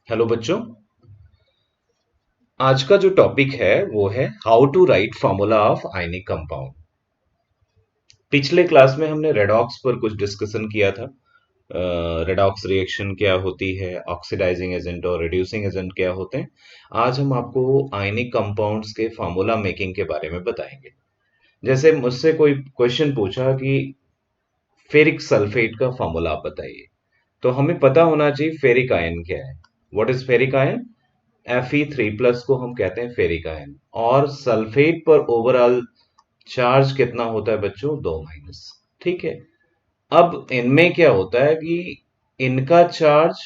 Hello बच्चों। आज का जो टॉपिक है वो है how to write formula of ionic compound. पिछले क्लास में हमने रेडॉक्स पर कुछ डिस्कशन किया था। रेडॉक्स रिएक्शन क्या होती है, ऑक्सीडाइजिंग एजेंट और रिड्यूसिंग एजेंट क्या होते हैं। आज हम आपको आयनिक कंपाउंड्स के फार्मूला मेकिंग के बारे में बताएंगे। जैसे मुझसे कोई क्वेश्चन पूछा कि फेरिक सल्फेट का फार्मूला आप बताइए, तो हमें पता होना चाहिए फेरिक आयन क्या है। What is ferric ion? Fe3+ को हम कहते हैं फेरिक आयन। और सल्फेट पर ओवरऑल चार्ज कितना होता है बच्चों? 2-। ठीक है। अब इनमें क्या होता है कि इनका चार्ज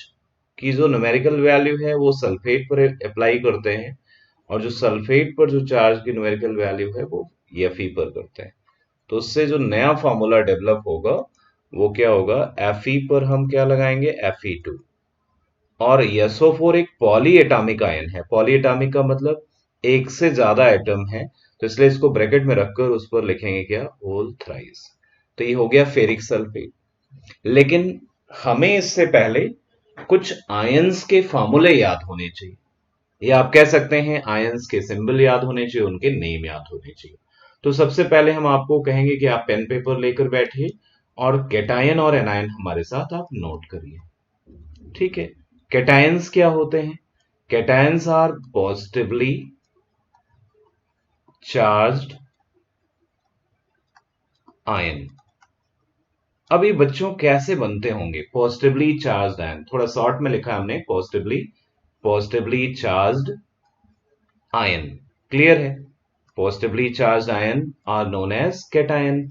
की जो न्यूमेरिकल वैल्यू है वो सल्फेट पर अप्लाई करते हैं, और जो सल्फेट पर जो चार्ज की न्यूमेरिकल वैल्यू है वो Fe पर करते हैं। तो उससे जो नया फॉर्मूला डेवलप होगा वो क्या होगा? Fe पर हम क्या लगाएंगे? Fe2। और SO4 एक पॉली एटॉमिक आयन है। पॉली एटॉमिक का मतलब एक से ज्यादा एटम है, तो इसलिए इसको ब्रैकेट में रखकर उस पर लिखेंगे क्या? Whole thrice. तो ये हो गया फेरिक सल्फेट। लेकिन हमें इससे पहले कुछ आयंस के फार्मूले याद होने चाहिए, या आप कह सकते हैं आयंस के सिंबल याद होने चाहिए, उनके नेम याद होने चाहिए। तो सबसे पहले हम आपको कहेंगे कि आप पेन पेपर लेकर बैठिए और कैटायन और एनायन हमारे साथ आप नोट करिए। ठीक है। कैटायंस क्या होते हैं? Cations are positively charged ion. अब ये बच्चों कैसे बनते होंगे पॉजिटिवली चार्ज्ड आयन? थोड़ा शॉर्ट में लिखा है हमने, पॉजिटिवली चार्ज्ड आयन। क्लियर है? Positively charged ion are known as cation.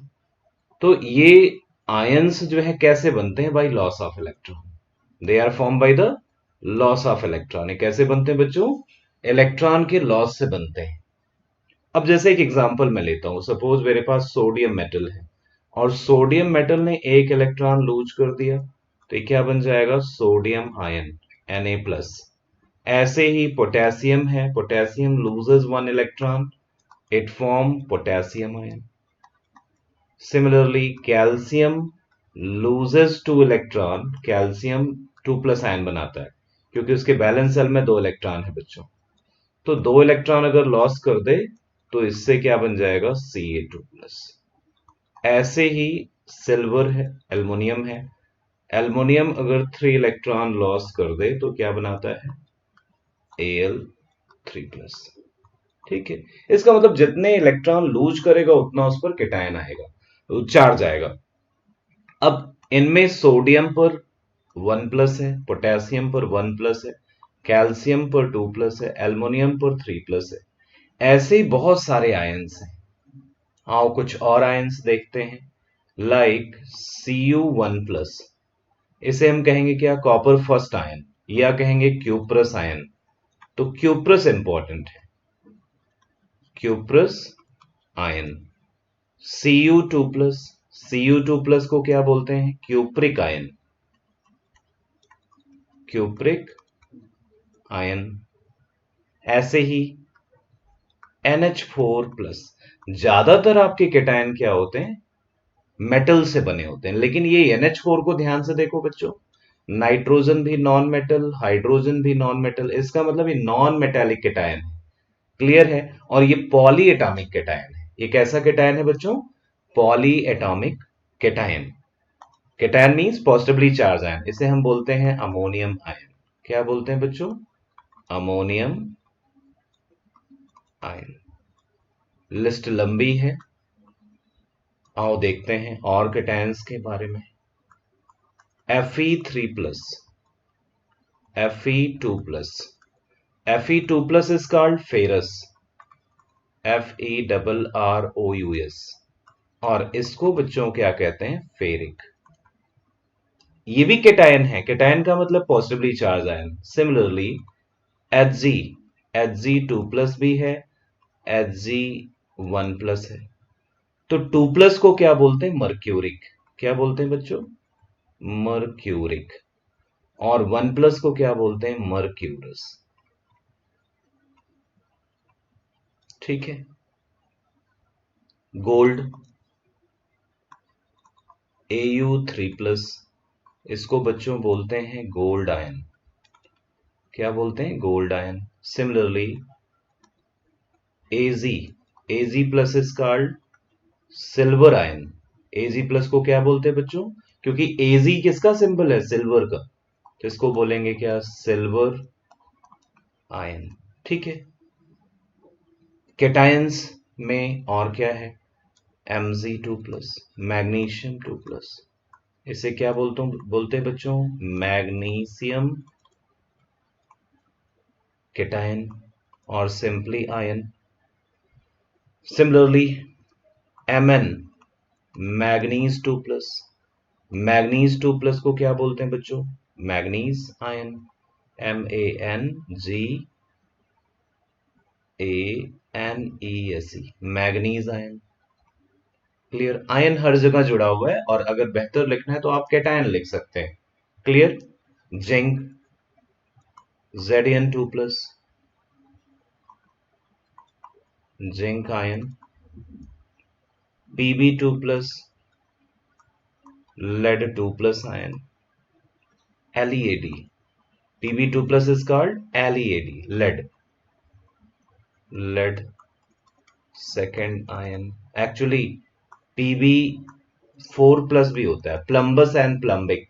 तो ये आयंस जो है कैसे बनते हैं? By loss of electron. They are form by the loss of electron. ये कैसे बनते हैं बच्चों? इलेक्ट्रॉन के लॉस से बनते हैं। अब जैसे एक एग्जांपल मैं लेता हूं, सपोज मेरे पास सोडियम मेटल है और सोडियम मेटल ने एक इलेक्ट्रॉन लूज कर दिया, तो ये क्या बन जाएगा? Sodium ion, Na+। ऐसे ही पोटेशियम है, potassium loses one electron, it form potassium ion. Similarly calcium loses two electron, calcium 2+ ion बनाता है, क्योंकि उसके बैलेंस सेल में 2 इलेक्ट्रॉन है बच्चों। तो 2 इलेक्ट्रॉन अगर लॉस कर दे तो इससे क्या बन जाएगा? Ca2+। ऐसे ही सिल्वर है, एल्युमिनियम है। एल्युमिनियम अगर 3 इलेक्ट्रॉन लॉस कर दे तो क्या बनाता है? Al3+। ठीक है। इसका मतलब जितने इलेक्ट्रॉन लूज करेगा उतना उस पर कैटायन आएगा, चार्ज आएगा। अब इनमें सोडियम पर 1+ है, पोटेशियम पर 1+ है, कैल्शियम पर 2+ है, एल्युमिनियम पर 3+ है। ऐसे ही बहुत सारे आयंस हैं। आओ कुछ और आयंस देखते हैं। लाइक Cu1+, इसे हम कहेंगे क्या? कॉपर फर्स्ट आयन, या कहेंगे क्यूप्रस आयन। तो क्यूप्रस इंपॉर्टेंट है, क्यूप्रस आयन। Cu2+, Cu2+ को क्या बोलते हैं? Cupric ion, cupric ion. ऐसे ही NH4+। ज्यादातर आपके कैटायन क्या होते हैं? मेटल से बने होते हैं, लेकिन ये NH4 को ध्यान से देखो बच्चों, नाइट्रोजन भी नॉन मेटल, हाइड्रोजन भी नॉन मेटल, इसका मतलब ये नॉन मेटेलिक कैटायन है। क्लियर है? और ये पॉली एटॉमिक कैटायन है। ये कैसा कैटायन है बच्चों? Poly atomic cation. Cation means positively charge ion. इसे हम बोलते हैं अमोनियम आयन। क्या बोलते हैं बच्चों? Ammonium ion. लिस्ट लंबी है, आओ देखते हैं और कैटायंस के बारे में। Fe3+, Fe2+। Fe2+ is called ferrous, Ferrous। और इसको बच्चों क्या कहते हैं? फेरिक। ये भी कैटायन है। कैटायन का मतलब positively charge ion. Similarly Hg, Hg2+ भी है, Hg1+ है। तो 2+ को क्या बोलते हैं? मर्क्यूरिक। क्या बोलते हैं बच्चों? मर्क्यूरिक। और 1+ को क्या बोलते हैं? मर्क्यूरस। ठीक है। गोल्ड, Au3+, इसको बच्चों बोलते हैं गोल्ड आयन। क्या बोलते हैं? Gold ion. Similarly AG, AG plus is called silver ion. AG plus को क्या बोलते हैं बच्चों? क्योंकि एजी किसका सिंबल है? सिल्वर का, तो इसको बोलेंगे क्या? Silver ion. ठीक है। कैटायंस में और क्या है? Mg2 plus, magnesium 2 plus. इसे क्या बोलते हैं बच्चों? मैग्नीशियम कैटायन और simply ion. Similarly Mn, manganese 2 plus. Manganese 2 plus को क्या बोलते हैं बच्चों? Manganese ion. MANGANESE, manganese ion. Clear? Ion हर जगह जुड़ा हुआ है, और अगर बेहतर लिखना है तो आप कैटायन लिख सकते हैं। Clear? Zinc Zn2 plus, zinc ion. Pb2 plus, lead 2 plus ion. LeAd, Pb2 plus is called LeAd, lead second ion. Actually Pb4 plus भी होता है, प्लम्बस एंड प्लम्बिक।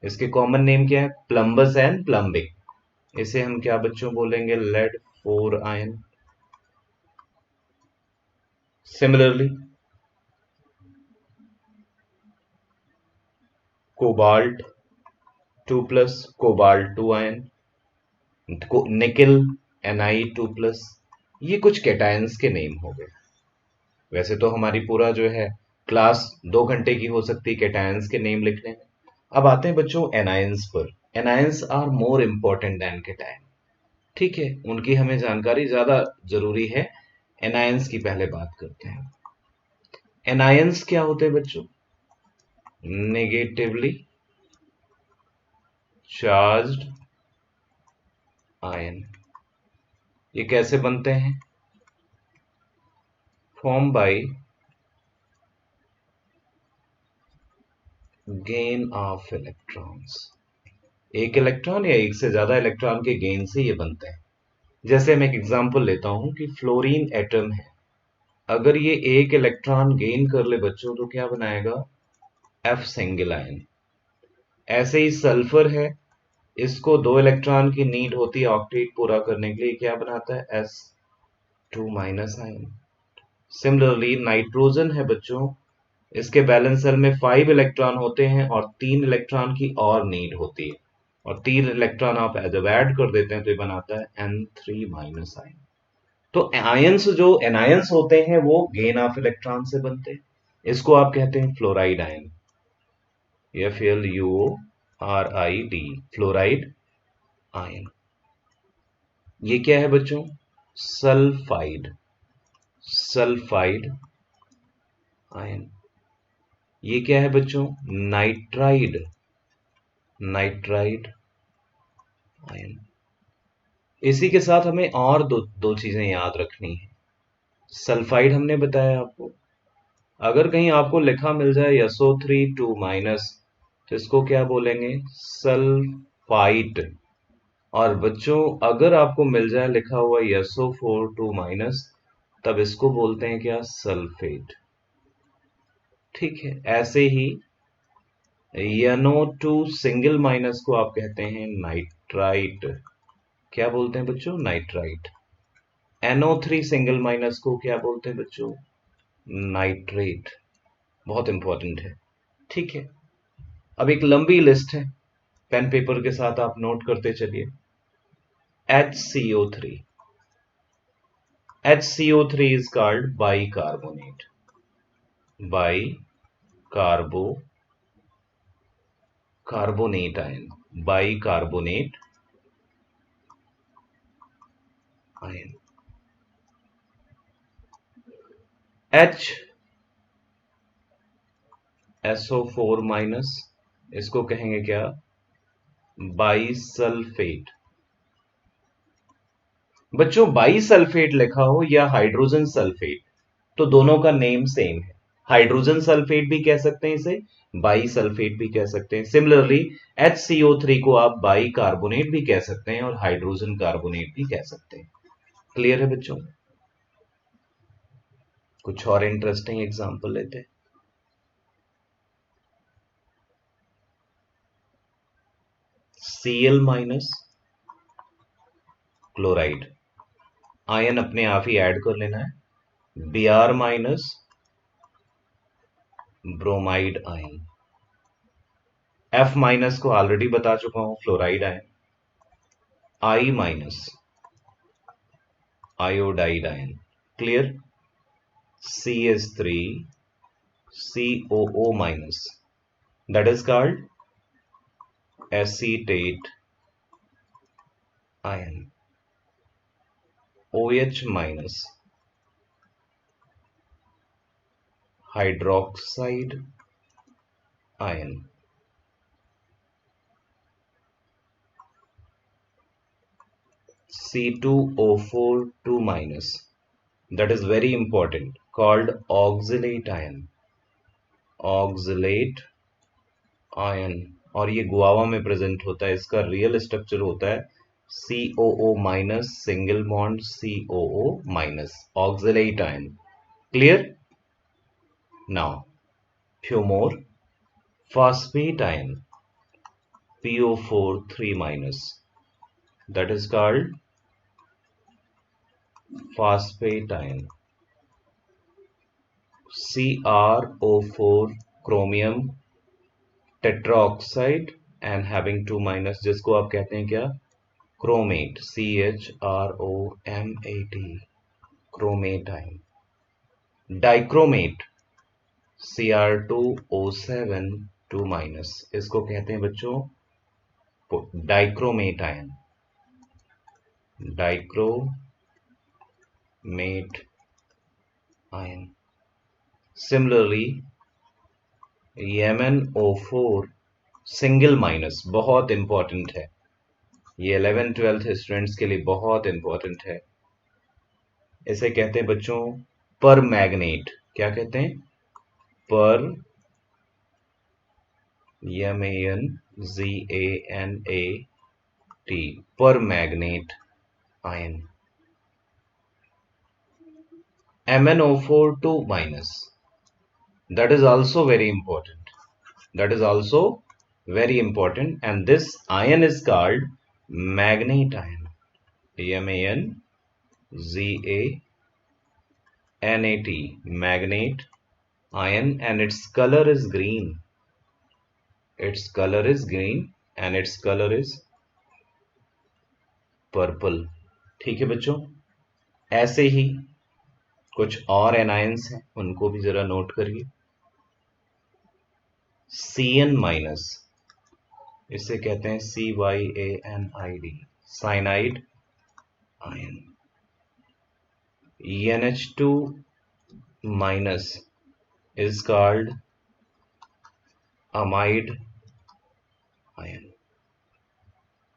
इसके कॉमन नेम क्या है? Plumbous and plumbic. इसे हम क्या बच्चों बोलेंगे? Lead 4 ion. Similarly cobalt 2 plus, cobalt 2 ion. Nickel Ni2 plus. ये कुछ कैटायंस के नेम हो गए। वैसे तो हमारी पूरा जो है क्लास 2 घंटे की हो सकती है कैटायंस के नेम लिखने में। अब आते हैं बच्चों एनायंस पर। Anions are more important than cation. ठीक है, उनकी हमें जानकारी ज्यादा जरूरी है। एनायंस की पहले बात करते हैं। एनायंस क्या होते हैं बच्चों? Negatively charged ion. ये कैसे बनते हैं? Form by gain of electrons. एक इलेक्ट्रॉन या एक से ज्यादा इलेक्ट्रॉन के गेन से ये बनते हैं। जैसे मैं एक एग्जांपल लेता हूं कि फ्लोरीन एटम है, अगर ये एक इलेक्ट्रॉन गेन कर ले बच्चों तो क्या बनाएगा? F single ion. ऐसे ही सल्फर है, इसको 2 इलेक्ट्रॉन की नीड होती है ऑक्टेट पूरा करने के लिए, क्या बनाता है? S2 minus ion. Similarly nitrogen है बच्चों, इसके बैलेंस सेल में 5 इलेक्ट्रॉन होते हैं और 3 इलेक्ट्रॉन की और नीड होती है, और 3 इलेक्ट्रॉन आप जब ऐड कर देते हैं तो ये बनाता है N3 माइनस आयन। तो आयंस जो एनायंस होते हैं वो गेन ऑफ इलेक्ट्रॉन से बनते हैं। इसको आप कहते हैं fluoride ion. FLUORID, fluoride ion. ये क्या है बच्चों? Sulphide, sulphide ion. ये क्या है बच्चों? Nitride, nitride ion. इसी के साथ हमें और दो चीजें याद रखनी है। सल्फाइड हमने बताया आपको, अगर कहीं आपको लिखा मिल जाए SO3 2 माइनस तो इसको क्या बोलेंगे? सल्फाइट। और बच्चों अगर आपको मिल जाए लिखा हुआ SO4 2 माइनस तब इसको बोलते हैं क्या? सल्फेट। ठीक है, ऐसे ही NO2 सिंगल माइनस को आप कहते हैं नाइट्राइट। क्या बोलते हैं बच्चों? नाइट्राइट। NO3 सिंगल माइनस को क्या बोलते हैं बच्चों? नाइट्रेट। बहुत इंपॉर्टेंट है। ठीक है, अब एक लंबी लिस्ट है, पेन पेपर के साथ आप नोट करते चलिए। HCO3, HCO3 is called bicarbonate, carbonate ion, bicarbonate ion। HSO4 minus, इसको कहेंगे क्या? बाइसल्फेट। बच्चों बाइसल्फेट लिखा हो या हाइड्रोजन सल्फेट तो दोनों का नेम सेम है। हाइड्रोजन सल्फेट भी कह सकते हैं इसे, बाई सल्फेट भी कह सकते हैं। सिमिलरली HCO3 को आप बाई कार्बोनेट भी कह सकते हैं और हाइड्रोजन कार्बोनेट भी कह सकते हैं। क्लियर है बच्चों? कुछ और इंटरेस्टिंग एग्जांपल लेते हैं। Cl- क्लोराइड, आयन अपने आप ही ऐड कर लेना है। Br- bromide ion. F- को ऑलरेडी बता चुका हूं, fluoride ion. I- iodide ion. Clear? CH3COO-, that is called acetate ion. OH-, hydroxide ion. C2O4 2-, that is very important, called oxalate ion. Oxalate ion, और ये guava में present होता है। इसका रियल स्ट्रक्चर होता है COO- single bond COO-, oxalate ion. Clear? Now few more. Phosphate ion, PO4 3-, that is called phosphate ion. CrO4 chromium tetroxide and having 2-, जिसको आप कहते हैं क्या? Chromate, CHROMAT, chromate ion. Dichromate, Cr2O7 2-, इसको कहते हैं बच्चों dichromate ion. Dichromate ion. Similarly MnO4 single minus, बहुत इंपॉर्टेंट है ये, 11th-12th स्टूडेंट्स के लिए बहुत इंपॉर्टेंट है। इसे कहते हैं बच्चों पर मैग्नेट। क्या कहते हैं? पर, MANZANAT, पर manganate ion. MnO4 2-, that is also very important. That is also very important, and this ion is called magnate ion. MANZANAT, magnate ion, and its color is green. Its color is green and its color is purple. ठीक है बच्चों? ऐसे ही कुछ और anions हैं, उनको भी जरा नोट करिए। Cn-, इसे कहते हैं CYANID, cyanide ion. NH2- is called amide ion.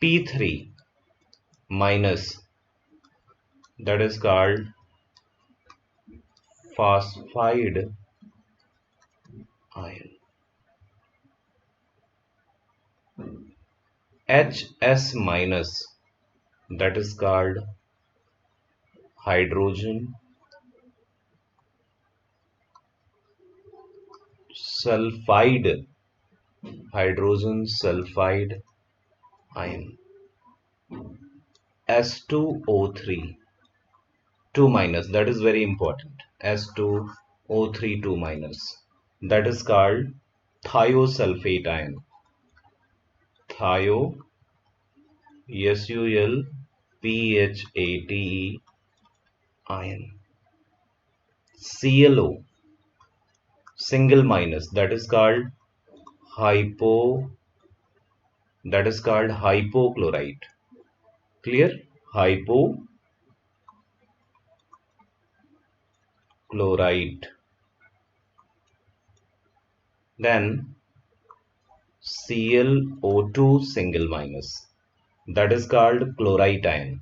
P3-, that is called phosphide ion. HS-, that is called hydrogen sulfide, ion. S2O3 2-, that is very important. S2O3 2-, that is called thiosulfate ion. Thio, SULPHATE ion. ClO single minus, that is called hypochlorite. Clear? Hypochlorite. Then ClO2 single minus, that is called chlorite ion.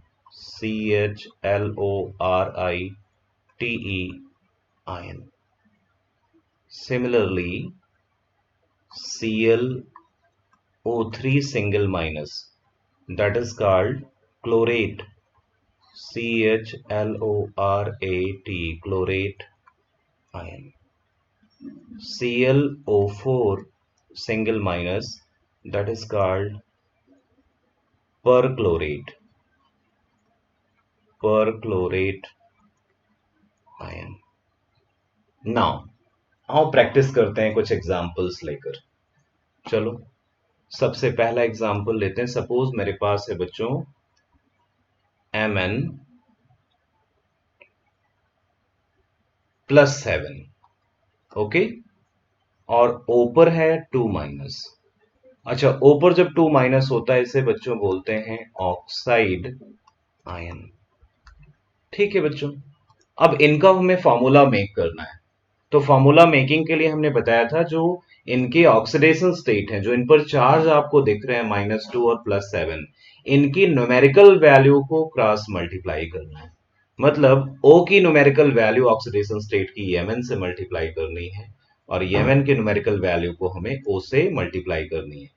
CHLORITE ion. Similarly, ClO3 single minus, that is called chlorate. CHLORAT, chlorate ion. ClO4 single minus, that is called perchlorate. Perchlorate ion. Now आओ practice करते हैं कुछ examples लेकर। चलो सबसे पहला example लेते हैं। सपोज मेरे पास है बच्चों Mn+7, ओके, और O पर है 2 माइनस। अच्छा, O पर जब 2 माइनस होता है इसे बच्चों बोलते हैं ऑक्साइड आयन। ठीक है बच्चों, अब इनका हमें फॉर्मूला मेक करना है। तो फॉर्मूला मेकिंग के लिए हमने बताया था जो इनके ऑक्सीडेशन स्टेट हैं, जो इन पर चार्ज आपको दिख रहे हैं -2 और +7, इनकी न्यूमेरिकल वैल्यू को क्रॉस मल्टीप्लाई करना है। मतलब O की न्यूमेरिकल वैल्यू ऑक्सीडेशन स्टेट की Mn से मल्टीप्लाई करनी है और Mn की न्यूमेरिकल वैल्यू को हमें O से मल्टीप्लाई करनी है।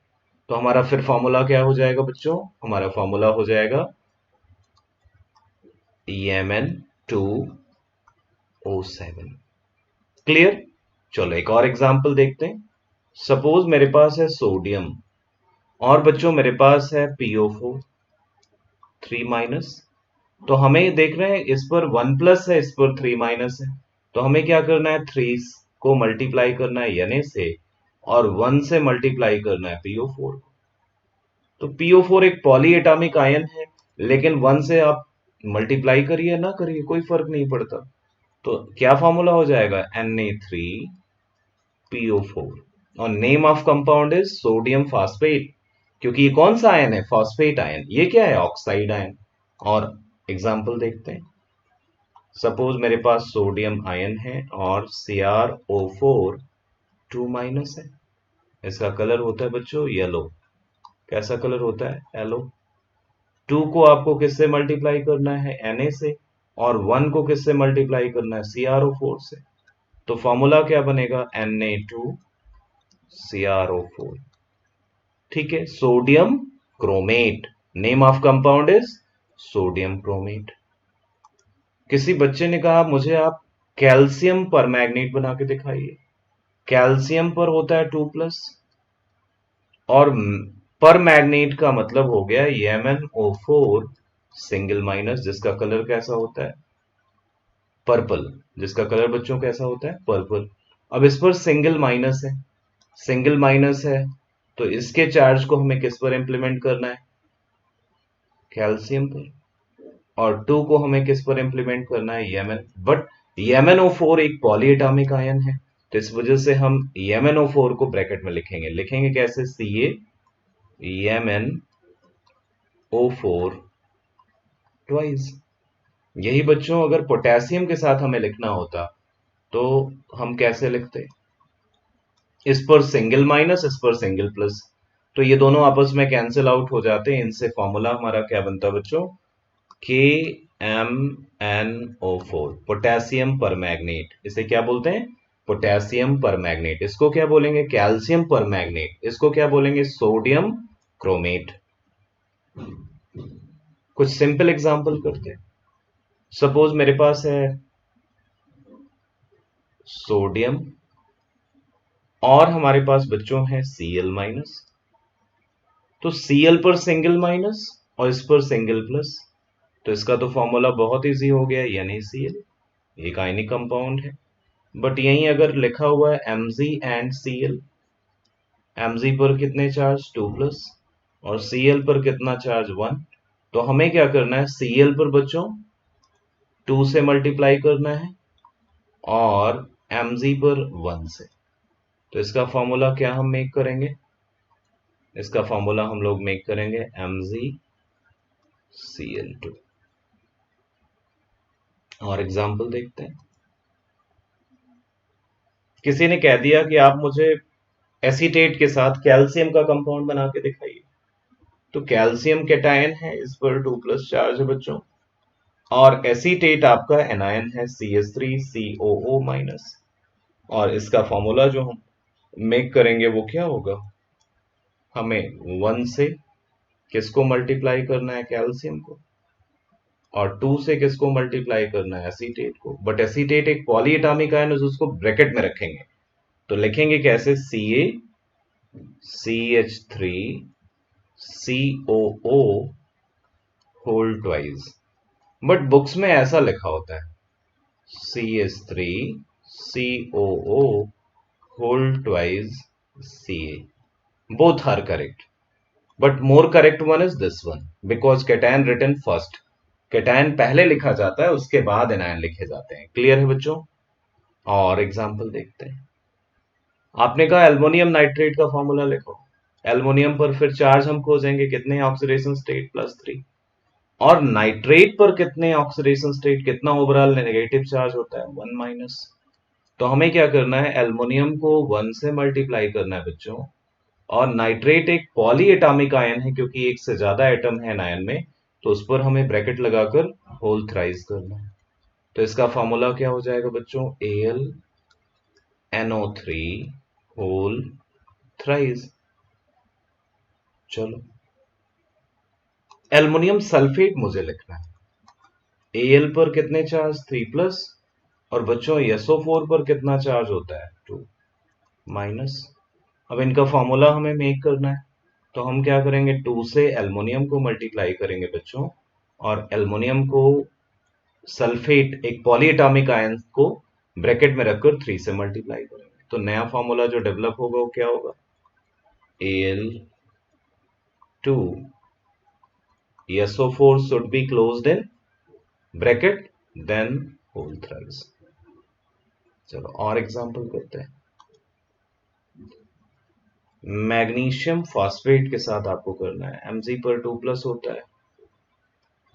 तो हमारा फिर फॉर्मूला क्या हो जाएगा बच्चों? हमारा फॉर्मूला हो जाएगा Mn2O7। क्लियर? चलो एक और एग्जांपल देखते हैं। सपोज मेरे पास है सोडियम और बच्चों मेरे पास है PO4 3 माइनस। तो हमें देख रहे हैं इस पर 1 प्लस है, इस पर 3 माइनस है। तो हमें क्या करना है? 3 को मल्टीप्लाई करना है Na से और 1 से मल्टीप्लाई करना है PO4 को। तो PO4 एक पॉली एटॉमिक आयन है, लेकिन 1 से आप मल्टीप्लाई करिए ना करिए कोई फर्क नहीं पड़ता। तो क्या फॉर्मूला हो जाएगा? Na3PO4 और name of compound is sodium phosphate, क्योंकि ये कौन सा आयन है? Phosphate ion. ये क्या है? Oxide ion. और एग्जांपल देखते हैं। सपोज मेरे पास सोडियम आयन है और CrO4 2 माइनस है। इसका कलर होता है बच्चों येलो। कैसा कलर होता है? येलो। 2 को आपको किससे मल्टीप्लाई करना है? Na से, और 1 को किससे मल्टीप्लाई करना है? CrO4 से। तो फॉर्मूला क्या बनेगा? Na2CrO4। ठीक है, sodium chromate. Name of compound is sodium chromate. किसी बच्चे ने कहा मुझे आप कैल्शियम परमैग्नेट बना के दिखाइए। कैल्शियम पर होता है 2 प्लस और परमैग्नेट का मतलब हो गया MnO4 सिंगल माइनस, जिसका कलर कैसा होता है? पर्पल। जिसका कलर बच्चों कैसा होता है? पर्पल। अब इस पर सिंगल माइनस है, सिंगल माइनस है, तो इसके चार्ज को हमें किस पर इंप्लीमेंट करना है? कैल्शियम पर। और 2 को हमें किस पर इंप्लीमेंट करना है? Mn। बट MnO4 एक पॉली एटॉमिक आयन है, तो इस वजह से हम MnO4 को ब्रैकेट में लिखेंगे। लिखेंगे कैसे? CaMnO4 twice. यही बच्चों अगर पोटेशियम के साथ हमें लिखना होता तो हम कैसे लिखते? इस पर सिंगल माइनस, इस पर सिंगल प्लस, तो ये दोनों आपस में कैंसिल आउट हो जाते हैं। इनसे फॉर्मूला हमारा क्या बनता है बच्चों? KMnO4 potassium परमैग्नेट। इसे क्या बोलते हैं? पोटेशियम परमैग्नेट। इसको क्या बोलेंगे? कैल्शियम परमैग्नेट। इसको क्या बोलेंगे? Sodium chromate. कुछ सिंपल एग्जांपल करते हैं। सपोज मेरे पास है सोडियम और हमारे पास बच्चों है Cl माइनस। तो Cl पर सिंगल माइनस और इस पर सिंगल प्लस, तो इसका तो फॉर्मूला बहुत इजी हो गया, NaCl। एक आयनिक कंपाउंड है। बट यहीं अगर लिखा हुआ है Mg एंड Cl, Mg पर कितने चार्ज? 2 प्लस और Cl पर कितना चार्ज? 1। तो हमें क्या करना है? Cl पर बच्चों 2 से मल्टीप्लाई करना है और Mg पर 1 से। तो इसका फॉर्मूला क्या हम मेक करेंगे? इसका फॉर्मूला हम लोग मेक करेंगे MgCl2। और एग्जांपल देखते हैं। किसी ने कह दिया कि आप मुझे एसीटेट के साथ कैल्शियम का कंपाउंड बना के दिखाइए। तो कैल्शियम कैटायन है, इस पर 2 प्लस चार्ज है बच्चों, और एसीटेट आपका एनायन है CH3COO माइनस। और इसका फॉर्मूला जो हम मेक करेंगे वो क्या होगा, हमें 1 से किसको मल्टीप्लाई करना है, कैल्शियम को, और 2 से किसको मल्टीप्लाई करना है, एसीटेट को। बट एसीटेट एक पॉली एटॉमिक आयन है, उसको ब्रैकेट में रखेंगे, तो लिखेंगे कैसे, CaCH3COO whole twice. But books में ऐसा लिखा होता है CH3COO whole twice Ca। both are correct, but more correct one is this one because cation written first, cation पहले लिखा जाता है, उसके बाद एनायन लिखे जाते हैं। क्लियर है बच्चों? और एग्जांपल देखते हैं। आपने कहा एल्युमिनियम नाइट्रेट का फॉर्मूला लिखो। एल्युमिनियम पर फिर चार्ज हम खोजेंगे, कितने ऑक्सीडेशन स्टेट, +3। और नाइट्रेट पर कितने ऑक्सीडेशन स्टेट, कितना ओवरऑल नेगेटिव चार्ज होता है, 1-। तो हमें क्या करना है, एल्युमिनियम को 1 से मल्टीप्लाई करना है बच्चों। और नाइट्रेट एक पॉली एटॉमिक आयन है, क्योंकि एक से ज्यादा एटम है आयन में, तो उस पर हमें ब्रैकेट लगाकर होल थ्राइस करना है। तो इसका फॉर्मूला क्या हो जाएगा बच्चों, AlNO3 होल थ्राइस। चलो, एल्युमिनियम सल्फेट मुझे लिखना है। Al पर कितने चार्ज, 3+, और बच्चों SO4 पर कितना चार्ज होता है, 2-। अब इनका फॉर्मूला हमें मेक करना है, तो हम क्या करेंगे, 2 से एल्युमिनियम को मल्टीप्लाई करेंगे बच्चों, और एल्युमिनियम को सल्फेट एक पॉलीएटॉमिक आयन को ब्रैकेट में रखकर 3 से मल्टीप्लाई करेंगे। तो नया फॉर्मूला जो डेवलप होगा वो क्या होगा, Al2 SO4 should be closed in bracket then whole thrice। चलो और एग्जांपल करते हैं। मैग्नीशियम फॉस्फेट के साथ आपको करना है, Mg पर 2+ होता है,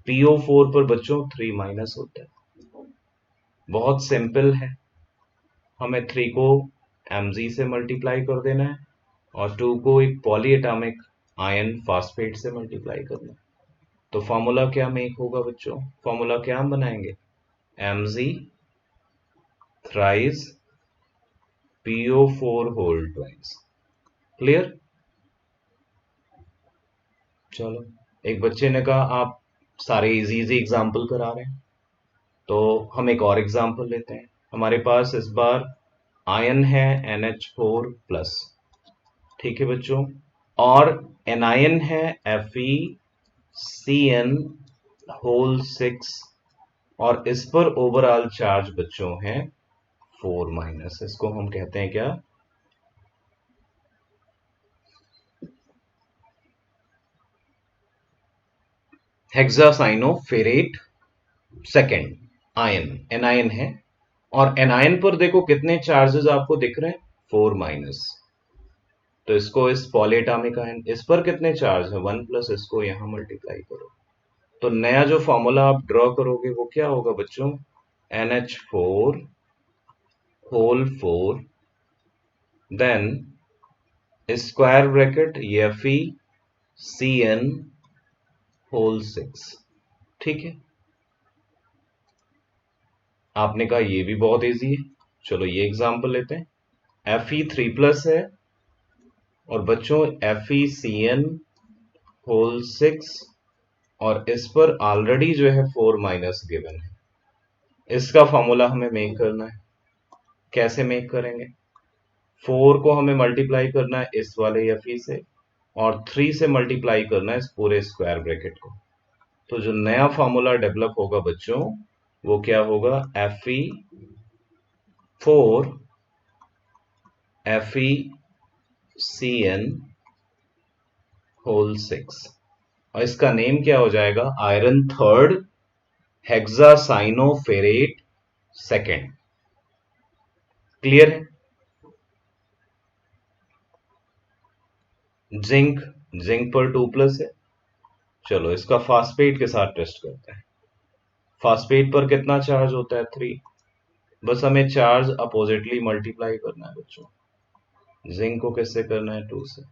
PO4 पर बच्चों 3- होता है। बहुत सिंपल है, हमें 3 को Mg से मल्टीप्लाई कर देना है, और 2 को एक पॉलीएटॉमिक आयन फॉस्फेट से मल्टीप्लाई करना है। तो फॉर्मूला क्या मेक होगा बच्चों, फॉर्मूला क्या हम बनाएंगे, Mg thrice PO4 whole twice. Clear? चलो, एक बच्चे ने कहा आप सारे इजी इजी एग्जाम्पल करा रहे हैं, तो हम एक और एग्जाम्पल लेते हैं। हमारे पास इस बार आयन है NH4+, ठीक है बच्चों, और एनायन है FeCN होल 6, और इस पर ओवरऑल चार्ज बच्चों है 4-। इसको हम कहते हैं क्या, हेक्सासाइनोफेरेट सेकेंड आयन, एनायन है। और एनायन पर देखो कितने चार्जेस आपको दिख रहे हैं, 4-। तो इसको इस पॉलीएटॉमिक आयन, इस पर कितने चार्ज है, 1+, इसको यहां मल्टीप्लाई करो। तो नया जो फॉर्मूला आप ड्रॉ करोगे वो क्या होगा बच्चों, NH4 whole 4 then square bracket FeCN whole 6। ठीक है, आपने कहा ये भी बहुत इजी है, चलो ये एग्जांपल लेते हैं। Fe3+ है, और बच्चों FeCN होल 6, और इस पर ऑलरेडी जो है 4- गिवन है। इसका फॉर्मूला हमें मेक करना है, कैसे मेक करेंगे, 4 को हमें मल्टीप्लाई करना है इस वाले Fe से, और 3 से मल्टीप्लाई करना है इस पूरे स्क्वायर ब्रैकेट को। तो जो नया फॉर्मूला डेवलप होगा बच्चों वो क्या होगा, Fe4 FeCN होल 6, और इसका नेम क्या हो जाएगा, iron third hexacyanoferrate second. Clear है? जिंक, जिंक पर 2+ है। चलो इसका फास्फेट के साथ टेस्ट करते हैं। फास्फेट पर कितना चार्ज होता है, 3। बस हमें चार्ज अपोजिटली मल्टीप्लाई करना है बच्चों। जिंक को किससे करना है, 2 से।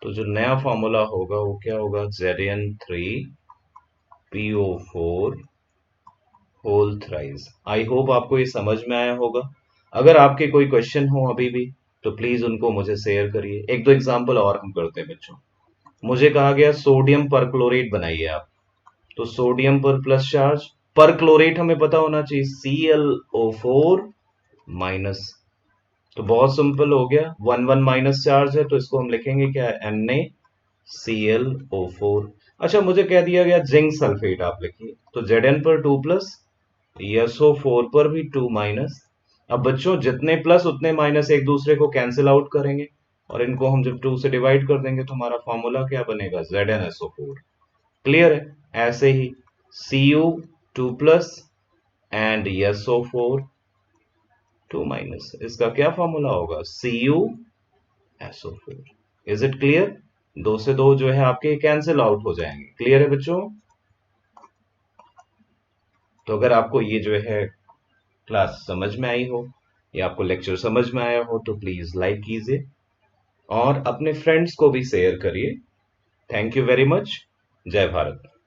तो जो नया फॉर्मूला होगा वो क्या होगा, Zn3PO4 whole thrice. I hope आपको ये समझ में आया होगा। अगर आपके कोई क्वेश्चन हो अभी भी तो प्लीज उनको मुझे शेयर करिए। एक दो एग्जांपल और हम करते हैं बच्चों। मुझे कहा गया सोडियम परक्लोरेट बनाइए आप, तो सोडियम पर प्लस चार्ज, पर क्लोरेट हमें पता होना चाहिए ClO4 माइनस। तो बहुत सिंपल हो गया, 1 1 माइनस चार्ज है तो इसको हम लिखेंगे क्या, NaClO4। अच्छा मुझे कह दिया गया जिंक सल्फेट आप लिखिए, तो Zn पर 2 प्लस, SO4 पर भी 2 माइनस। अब बच्चों जितने प्लस उतने माइनस एक दूसरे को कैंसिल आउट करेंगे, और इनको हम जब 2 से डिवाइड कर देंगे तो हमारा फॉर्मूला क्या बनेगा, ZnSO4। क्लियर है? ऐसे ही Cu 2 plus and SO4 2 minus, इसका क्या फॉर्मूला होगा, CuSO4। Is it clear? दो से दो जो है आपके कैंसिल आउट हो जाएंगे। क्लियर है बच्चों? तो अगर आपको ये जो है क्लास समझ में आई हो या आपको लेक्चर समझ में आया हो तो प्लीज लाइक कीजिए और अपने फ्रेंड्स को भी शेयर करिए। Thank you very much. जय भारत।